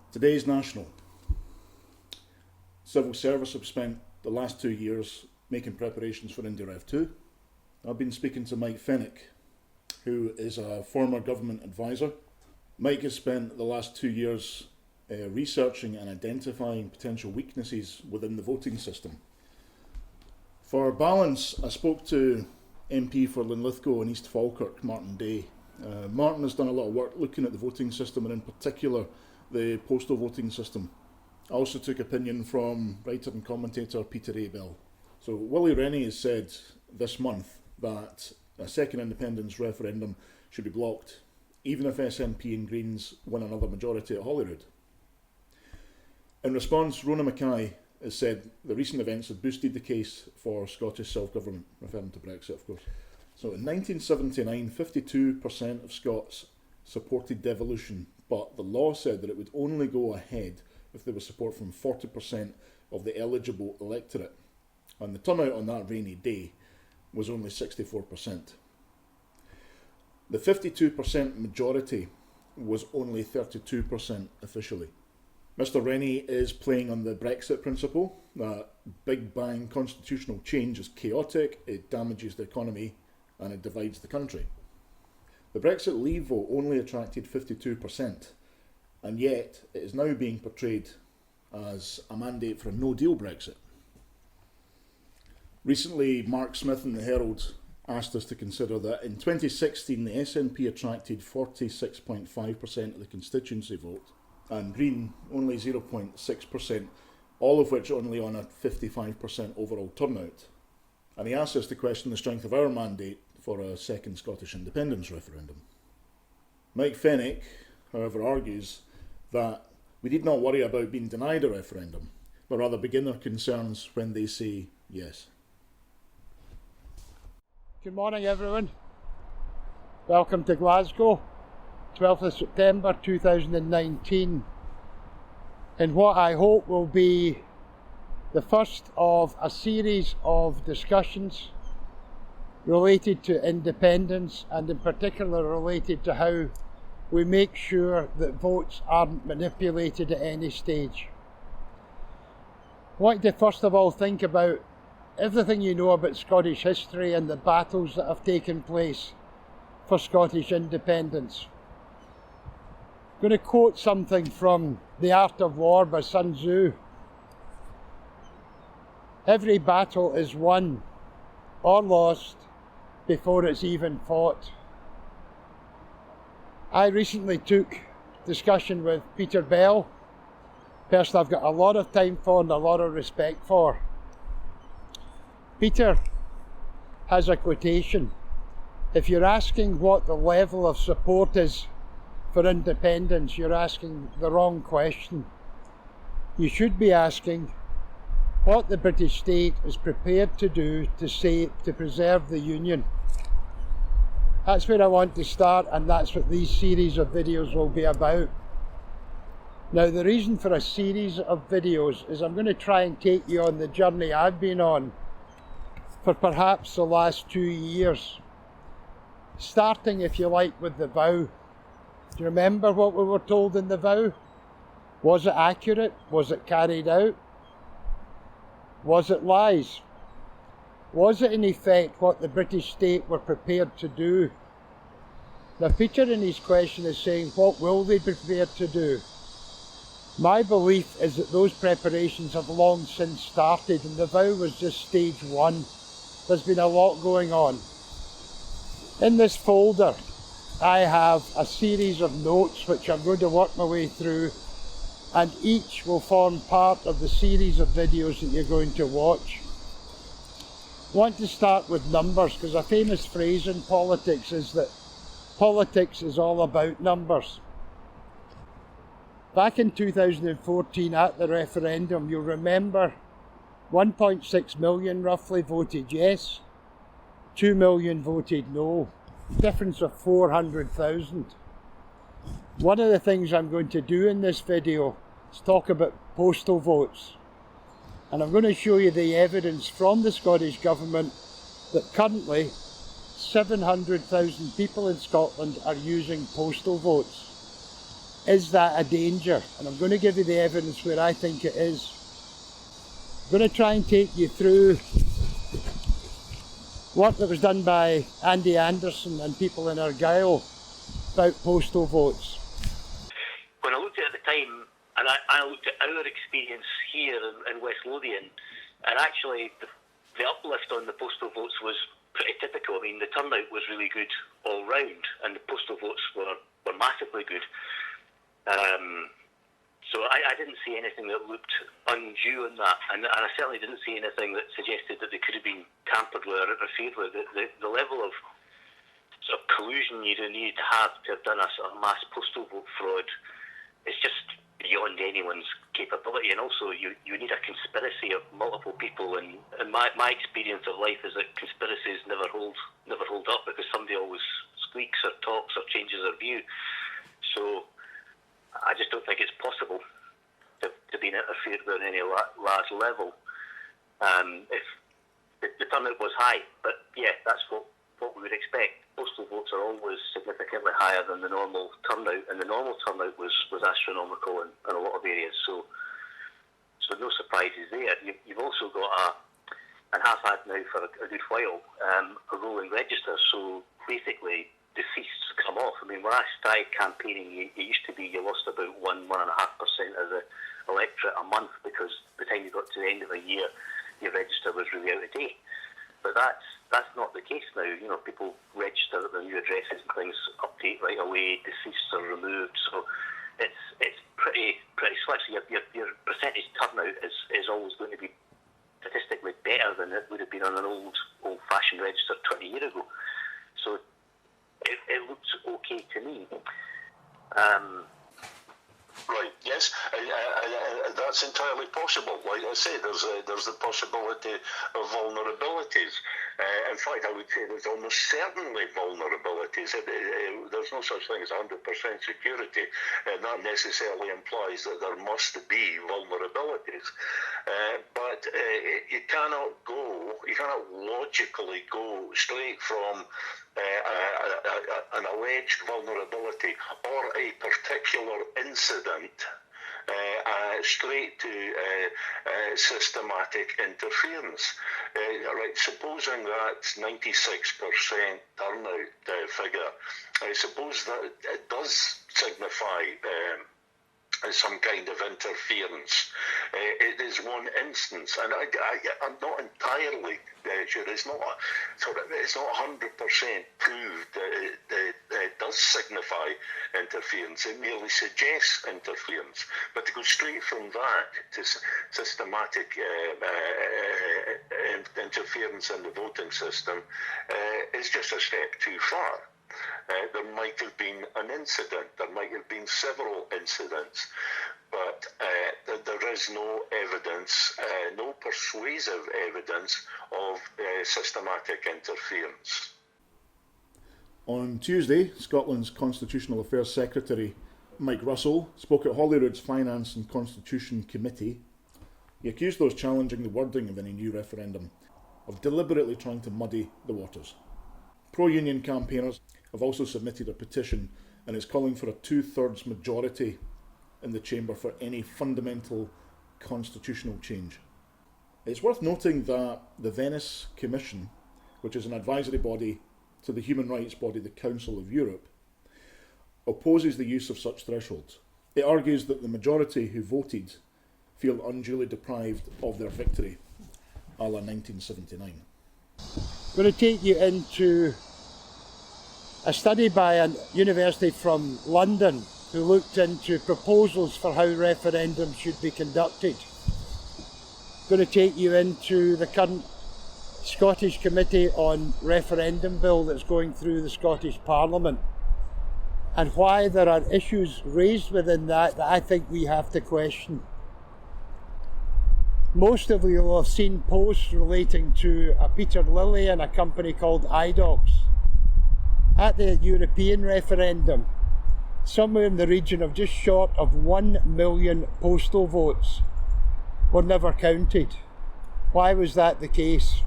Today's National. Civil service have spent the last 2 years making preparations for India Rev 2. I've been speaking to Mike Fenwick, who is a former government advisor. Mike has spent the last 2 years researching and identifying potential weaknesses within the voting system. For balance, I spoke to MP for Linlithgow and East Falkirk, Martyn Day. Martyn has done a lot of work looking at the voting system, and in particular the postal voting system. I also took opinion from writer and commentator Peter Abel. So Willie Rennie has said this month that a second independence referendum should be blocked, even if SNP and Greens win another majority at Holyrood. In response, Rona Mackay has said the recent events have boosted the case for Scottish self-government, referring to Brexit, of course. So in 1979, 52% of Scots supported devolution, but the law said that it would only go ahead if there was support from 40% of the eligible electorate. And the turnout on that rainy day was only 64%. The 52% majority was only 32% officially. Mr Rennie is playing on the Brexit principle that big bang constitutional change is chaotic, it damages the economy and it divides the country. The Brexit Leave vote only attracted 52%, and yet it is now being portrayed as a mandate for a no-deal Brexit. Recently, Mark Smith in the Herald asked us to consider that in 2016 the SNP attracted 46.5% of the constituency vote, and Green only 0.6%, all of which only on a 55% overall turnout. And he asked us to question the strength of our mandate for a second Scottish independence referendum. Mike Fenwick, however, argues that we need not worry about being denied a referendum, but rather begin our concerns when they say yes. Good morning, everyone. Welcome to Glasgow, 12th of September 2019, in what I hope will be the first of a series of discussions related to independence, and in particular related to how we make sure that votes aren't manipulated at any stage. I want you to first of all think about everything you know about Scottish history and the battles that have taken place for Scottish independence. I'm going to quote something from The Art of War by Sun Tzu. Every battle is won or lost before it's even fought. I recently took discussion with Peter Bell, a person I've got a lot of time for and a lot of respect for. Peter has a quotation: if you're asking what the level of support is for independence, you're asking the wrong question. You should be asking what the British state is prepared to do to preserve the Union. That's where I want to start, and that's what these series of videos will be about. Now, the reason for a series of videos is I'm going to try and take you on the journey I've been on for perhaps the last 2 years. Starting, if you like, with the vow. Do you remember what we were told in the vow? Was it accurate? Was it carried out? Was it lies? Was it in effect what the British state were prepared to do? Now, Peter in his question is saying, what will they be prepared to do? My belief is that those preparations have long since started, and the vow was just stage one. There's been a lot going on. In this folder, I have a series of notes which I'm going to work my way through, and each will form part of the series of videos that you're going to watch. I want to start with numbers, because a famous phrase in politics is that politics is all about numbers. Back in 2014 at the referendum, you'll remember 1.6 million roughly voted yes, 2 million voted no, difference of 400,000. One of the things I'm going to do in this video is talk about postal votes. And I'm going to show you the evidence from the Scottish Government that currently 700,000 people in Scotland are using postal votes. is that a danger? And I'm going to give you the evidence where I think it is. I'm going to try and take you through work that was done by Andy Anderson and people in Argyll about postal votes. When I looked at it at the time, and I looked at our experience here in West Lothian, and actually the uplift on the postal votes was pretty typical. I mean, the turnout was really good all round, and the postal votes were massively good. So I didn't see anything that looked undue in that, and I certainly didn't see anything that suggested that they could have been tampered with or interfered with. The level of sort of collusion you need to have done a sort of mass postal vote fraud is just beyond anyone's capability, and also you need a conspiracy of multiple people, and my experience of life is that conspiracies never hold up because somebody always squeaks or talks or changes their view. So I just don't think it's possible to be interfered with on any large level. If the turnout was high, but yeah, that's what we would expect. Postal votes are always significantly higher than the normal turnout, and the normal turnout was astronomical in a lot of areas. So no surprises there. You've also got and have had now for a good while, a rolling register. So basically, deceased come off. I mean, when I started campaigning, it used to be you lost about 1.5% of the electorate a month because by the time you got to the end of a year, your register was really out of date. But that's not the case now. You know, people register at their new addresses and things update right away. Deceased are removed, so it's pretty slick. So your percentage turnout is always going to be statistically better than it would have been on an old-fashioned register 20 years ago. So it looks okay to me. Right. Yes, that's entirely possible. Like I say, there's the possibility of vulnerabilities. In fact, I would say there's almost certainly vulnerabilities. There's no such thing as 100% security, and that necessarily implies that there must be vulnerabilities. But you cannot logically go straight from an alleged vulnerability or a particular incident straight to systematic interference. Right, supposing that's 96% turnout figure, I suppose that it does signify some kind of interference. It is one instance, and I'm not entirely sure. It's not 100% proved that it does signify interference. It merely suggests interference. But to go straight from that to systematic interference in the voting system is just a step too far. There might have been an incident, there might have been several incidents, but there is no evidence, no persuasive evidence of systematic interference. On Tuesday, Scotland's Constitutional Affairs Secretary Mike Russell spoke at Holyrood's Finance and Constitution Committee. He accused those challenging the wording of any new referendum of deliberately trying to muddy the waters. Pro-union campaigners have also submitted a petition and is calling for a 2/3 majority in the chamber for any fundamental constitutional change. It's worth noting that the Venice Commission, which is an advisory body to the human rights body the Council of Europe, opposes the use of such thresholds. It argues that the majority who voted feel unduly deprived of their victory, a la 1979. I'm going to take you into a study by a university from London who looked into proposals for how referendums should be conducted. I'm going to take you into the current Scottish Committee on Referendum Bill that's going through the Scottish Parliament, and why there are issues raised within that I think we have to question. Most of you will have seen posts relating to a Peter Lilly and a company called IDOX. At the European referendum, somewhere in the region of just short of 1 million postal votes were never counted. Why was that the case?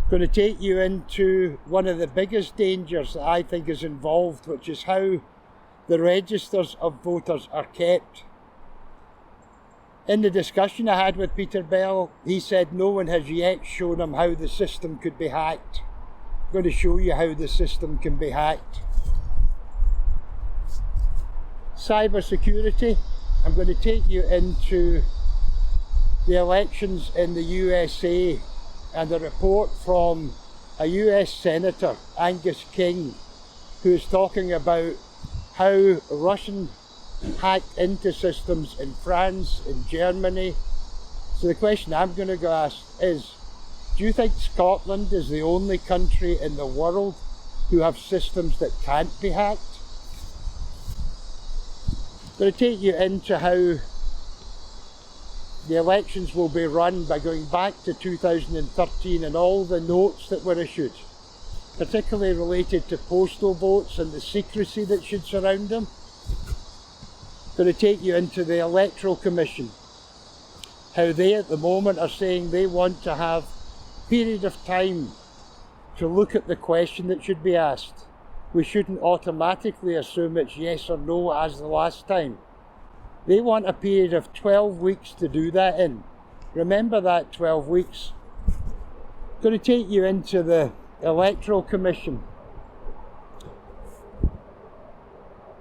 I'm going to take you into one of the biggest dangers that I think is involved, which is how the registers of voters are kept. In the discussion I had with Peter Bell, he said no one has yet shown him how the system could be hacked. I'm going to show you how the system can be hacked. Cyber security, I'm going to take you into the elections in the USA and a report from a US Senator, Angus King, who is talking about how Russian hacked into systems in France, in Germany. So the question I'm going to go ask is, do you think Scotland is the only country in the world who have systems that can't be hacked? I'm going to take you into how the elections will be run by going back to 2013 and all the notes that were issued, particularly related to postal votes and the secrecy that should surround them. I'm going to take you into the Electoral Commission, how they at the moment are saying they want to have a period of time to look at the question that should be asked. We shouldn't automatically assume it's yes or no as the last time. They want a period of 12 weeks to do that in. Remember that 12 weeks. I'm going to take you into the Electoral Commission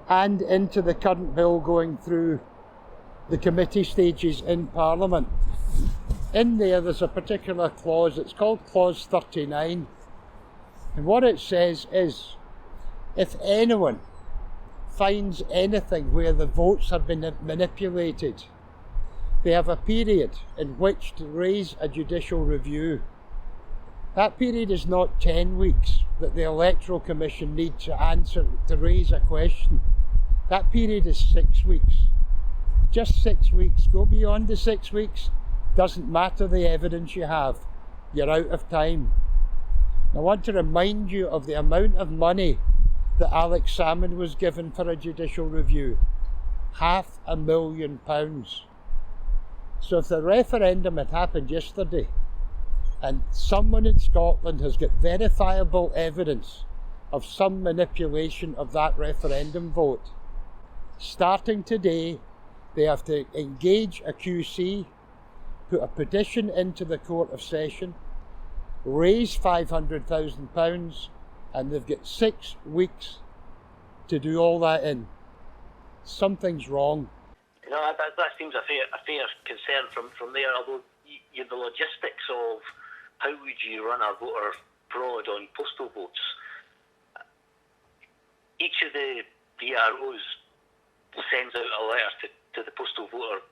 and into the current bill going through the committee stages in Parliament. In there's a particular clause, it's called Clause 39, and what it says is, if anyone finds anything where the votes have been manipulated, they have a period in which to raise a judicial review. That period is not 10 weeks that the Electoral Commission need to raise a question. That period is 6 weeks. Just 6 weeks. Go beyond the 6 weeks, doesn't matter the evidence you have. You're out of time. I want to remind you of the amount of money that Alex Salmond was given for a judicial review. £500,000. So if the referendum had happened yesterday and someone in Scotland has got verifiable evidence of some manipulation of that referendum vote, starting today they have to engage a QC, put a petition into the Court of Session, raise £500,000, and they've got 6 weeks to do all that in. Something's wrong. You know, that seems a fair concern from there, although the logistics of how would you run a voter fraud on postal votes. Each of the DROs sends out a letter to the postal voter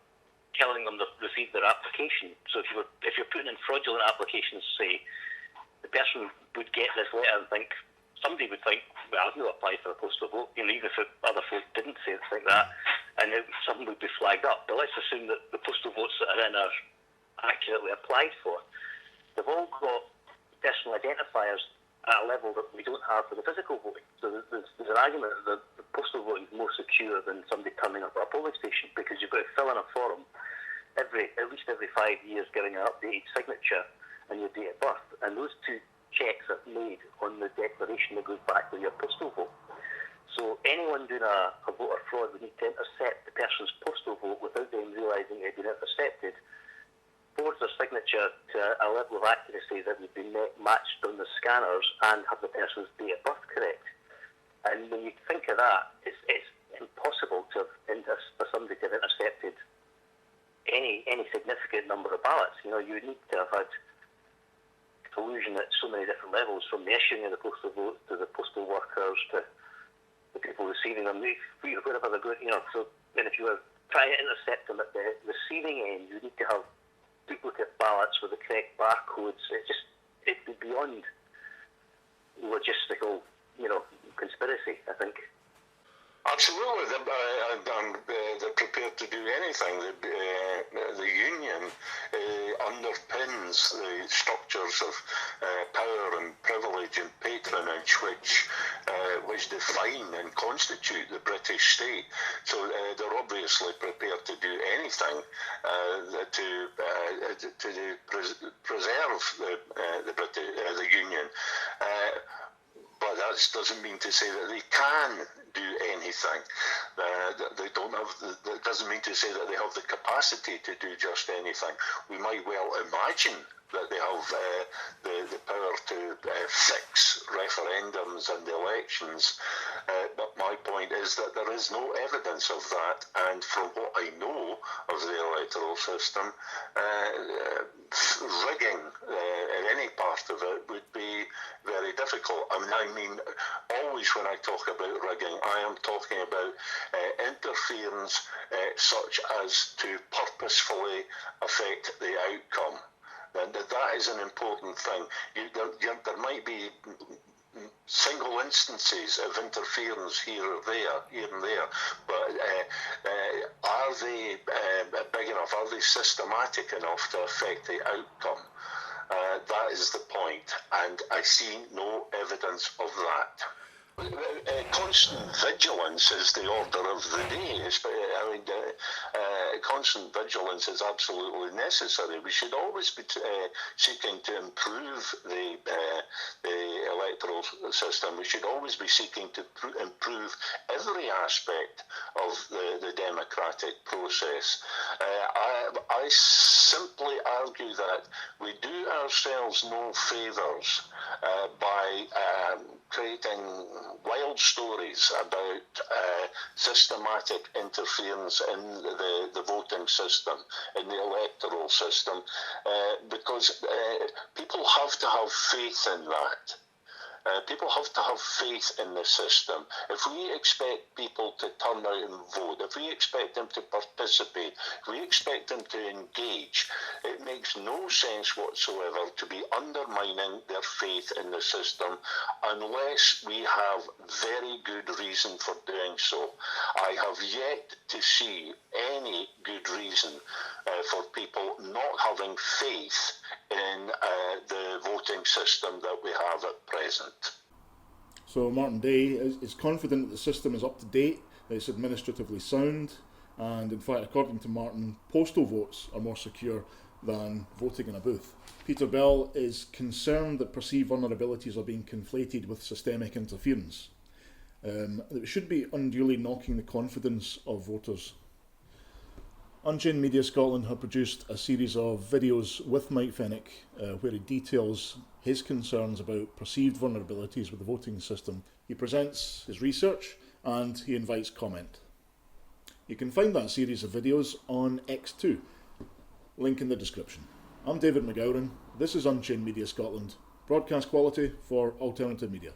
telling them they've received their application. So if you're putting in fraudulent applications, say, the person would get this letter and somebody would think, well, I've not applied for a postal vote, even if other folk didn't think that, and something would be flagged up. But let's assume that the postal votes that are in are accurately applied for. They've all got personal identifiers at a level that we don't have for the physical voting. So there's an argument that the postal voting is more secure than somebody turning up at a polling station, because you've got to fill in a form at least every 5 years, giving an updated signature and your date of birth. And those two checks are made on the declaration that goes back with your postal vote. So anyone doing a voter fraud would need to intercept the person's postal vote without them realising it had been intercepted, forge their signature to a level of accuracy that would be matched on the scanners, and have the person's date of birth correct. And when you think of that, it's impossible for somebody to have intercepted any significant number of ballots. You know, you would need to have had collusion at so many different levels, from the issuing of the postal vote to the postal workers to the people receiving them, wherever they're going. You know, so then if you were trying to intercept them at the receiving end, you need to have duplicate ballots with the correct barcodes. It'd be beyond logistical, conspiracy, I think. Absolutely, they're prepared to do anything. The union underpins the structures of power and privilege and patronage which define and constitute the British state. So they're obviously prepared to do anything to preserve the union. But that doesn't mean to say that they can do anything anything. They don't have. That doesn't mean to say that they have the capacity to do just anything. We might well imagine that they have the power to fix referendums and elections, but my point is that there is no evidence of that, and from what I know of the electoral system, rigging in any part of it would be very difficult. I mean, always when I talk about rigging, I am talking about interference such as to purposefully affect the outcome. And that is an important thing. There might be single instances of interference here and there, but are they big enough? Are they systematic enough to affect the outcome? That is the point, and I see no evidence of that. Constant vigilance is the order of the day. I mean, constant vigilance is absolutely necessary. We should always be seeking to improve the electoral system. We should always be seeking to improve every aspect of the democratic process. I simply argue that we do ourselves no favours by creating wild stories about systematic interference in the voting system, in the electoral system, because people have to have faith in that. People have to have faith in the system. If we expect people to turn out and vote, if we expect them to participate, if we expect them to engage, it makes no sense whatsoever to be undermining their faith in the system unless we have very good reason for doing so. I have yet to see any good reason for people not having faith in the voting system that we have at present. So Martyn Day is confident that the system is up to date, that it's administratively sound, and in fact, according to Martyn, postal votes are more secure than voting in a booth. Peter Bell is concerned that perceived vulnerabilities are being conflated with systemic interference. It should be unduly knocking the confidence of voters. Unchained Media Scotland have produced a series of videos with Mike Fenwick where he details his concerns about perceived vulnerabilities with the voting system. He presents his research and he invites comment. You can find that series of videos on X2, link in the description. I'm David McGowran, this is Unchained Media Scotland, broadcast quality for alternative media.